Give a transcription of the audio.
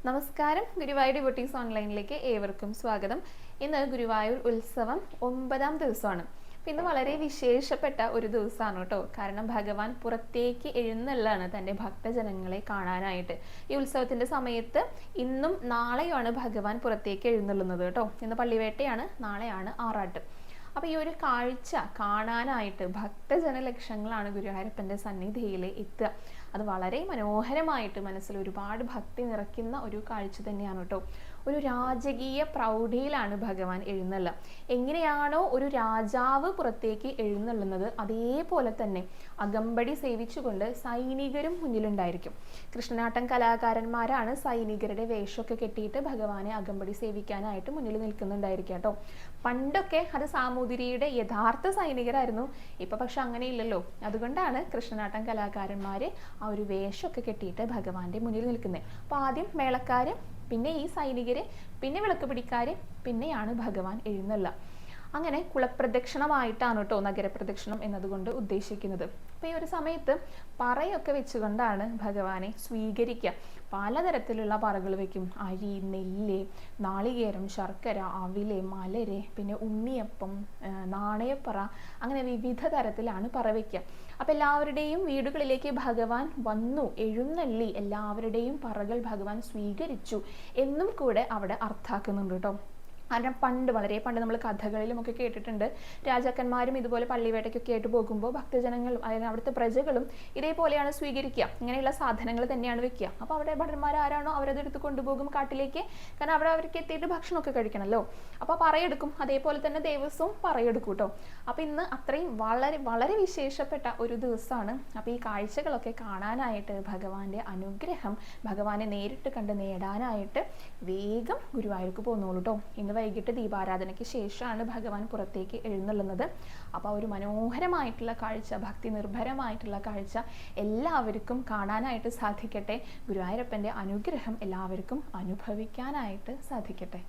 നമസ്കാരം. ഗുരുവായൂർ ഡിവോട്ടീസ് ഓൺലൈനിലേക്ക് ഏവർക്കും സ്വാഗതം. ഇന്ന് ഗുരുവായൂർ ഉത്സവം 9ാം ദിവസമാണ്. ഇന്ന് വളരെ വിശേഷപ്പെട്ട ഒരു ദിവസമാണ് കേട്ടോ. കാരണം ഭഗവാൻ പുറത്തേക്ക് എഴുന്നള്ളാണ് തൻ്റെ ഭക്തജനങ്ങളെ കാണാനായിട്ട്. ഈ ഉത്സവത്തിൻ്റെ സമയത്ത് ഇന്നും നാളെയുമാണ് ഭഗവാൻ പുറത്തേക്ക് എഴുന്നള്ളുന്നത് കേട്ടോ. ഇന്ന് പള്ളിവേട്ടയാണ്, നാളെയാണ് ആറാട്ട്. അപ്പോൾ ഈ ഒരു കാഴ്ച കാണാനായിട്ട് ഭക്തജനലക്ഷങ്ങളാണ് ഗുരുവായൂരപ്പൻ്റെ സന്നിധിയിൽ എത്തുക. അത് വളരെ മനോഹരമായിട്ട് മനസ്സിൽ ഒരുപാട് ഭക്തി നിറയ്ക്കുന്ന ഒരു കാഴ്ച തന്നെയാണ് കേട്ടോ. ഒരു രാജകീയ പ്രൗഢിയിലാണ് ഭഗവാൻ എഴുന്നള്ളുക. എങ്ങനെയാണോ ഒരു രാജാവ് പുറത്തേക്ക് എഴുന്നള്ളുന്നത് അതേപോലെ തന്നെ അകമ്പടി സേവിച്ചുകൊണ്ട് സൈനികരും മുന്നിലുണ്ടായിരിക്കും. കൃഷ്ണനാട്ടം കലാകാരന്മാരാണ് സൈനികരുടെ വേഷമൊക്കെ കെട്ടിയിട്ട് ഭഗവാനെ അകമ്പടി സേവിക്കാനായിട്ട് മുന്നിൽ നിൽക്കുന്നുണ്ടായിരിക്കും കേട്ടോ. പണ്ടൊക്കെ അത് സാമൂതിരിയുടെ യഥാർത്ഥ സൈനികരായിരുന്നു. ഇപ്പൊ പക്ഷെ അങ്ങനെയില്ലല്ലോ. അതുകൊണ്ടാണ് കൃഷ്ണനാട്ടം കലാകാരന്മാര് ആ ഒരു വേഷമൊക്കെ കെട്ടിയിട്ട് ഭഗവാന്റെ മുന്നിൽ നിൽക്കുന്നത്. അപ്പോൾ ആദ്യം മേളക്കാര്, പിന്നെ ഈ സൈനികര്, പിന്നെ വിളക്ക് പിടിക്കാര്, പിന്നെയാണ് ഭഗവാൻ എഴുന്നള്ളുക. അങ്ങനെ കുളപ്രദക്ഷിണമായിട്ടാണ് കേട്ടോ നഗരപ്രദക്ഷിണം എന്നതുകൊണ്ട് ഉദ്ദേശിക്കുന്നത്. അപ്പോൾ ഈ ഒരു സമയത്ത് പറയൊക്കെ വെച്ചുകൊണ്ടാണ് ഭഗവാനെ സ്വീകരിക്കുക. പലതരത്തിലുള്ള പറകൾ വെക്കും. അരി, നെല്ല്, നാളികേരം, ശർക്കര, അവില്, മലര്, പിന്നെ ഉണ്ണിയപ്പം, നാണയപ്പറ, അങ്ങനെ വിവിധ തരത്തിലാണ് പറ വയ്ക്കുക. അപ്പം എല്ലാവരുടെയും വീടുകളിലേക്ക് ഭഗവാൻ വന്നു എഴുന്നള്ളി എല്ലാവരുടെയും പറകൾ ഭഗവാൻ സ്വീകരിച്ചു എന്നും കൂടെ അവിടെ അർത്ഥാക്കുന്നുണ്ട് കേട്ടോ. കാരണം വളരെ പണ്ട് നമ്മൾ കഥകളിലും ഒക്കെ കേട്ടിട്ടുണ്ട്, രാജാക്കന്മാരും ഇതുപോലെ പള്ളിവേട്ടയ്ക്കൊക്കെ ആയിട്ട് പോകുമ്പോൾ ഭക്തജനങ്ങൾ, അതായത് അവിടുത്തെ പ്രജകളും ഇതേപോലെയാണ് സ്വീകരിക്കുക. ഇങ്ങനെയുള്ള സാധനങ്ങൾ തന്നെയാണ് വെക്കുക. അപ്പോൾ അവിടെ ഭടന്മാർ ആരാണോ അവരത് എടുത്ത് കൊണ്ടുപോകും കാട്ടിലേക്ക്. കാരണം അവിടെ അവർക്ക് എത്തിയിട്ട് ഭക്ഷണമൊക്കെ കഴിക്കണമല്ലോ. അപ്പോൾ പറയെടുക്കും. അതേപോലെ തന്നെ ദേവസ്വവും പറയെടുക്കും കേട്ടോ. അപ്പോൾ ഇന്ന് അത്രയും വളരെ വളരെ വിശേഷപ്പെട്ട ഒരു ദിവസമാണ്. അപ്പോൾ ഈ കാഴ്ചകളൊക്കെ കാണാനായിട്ട് ഭഗവാന്റെ അനുഗ്രഹം ഭഗവാനെ നേരിട്ട് കണ്ട് നേടാനായിട്ട് വേഗം ഗുരുവായൂർക്ക് പോന്നോളൂ കേട്ടോ. ഇന്ന് വൈകിട്ട് ദീപാരാധനയ്ക്ക് ശേഷമാണ് ഭഗവാൻ പുറത്തേക്ക് എഴുന്നള്ളുന്നത്. അപ്പോൾ ഒരു മനോഹരമായിട്ടുള്ള കാഴ്ച, ഭക്തി നിർഭരമായിട്ടുള്ള കാഴ്ച എല്ലാവർക്കും കാണാനായിട്ട് സാധിക്കട്ടെ. ഗുരുവായൂരപ്പൻ്റെ അനുഗ്രഹം എല്ലാവർക്കും അനുഭവിക്കാനായിട്ട് സാധിക്കട്ടെ.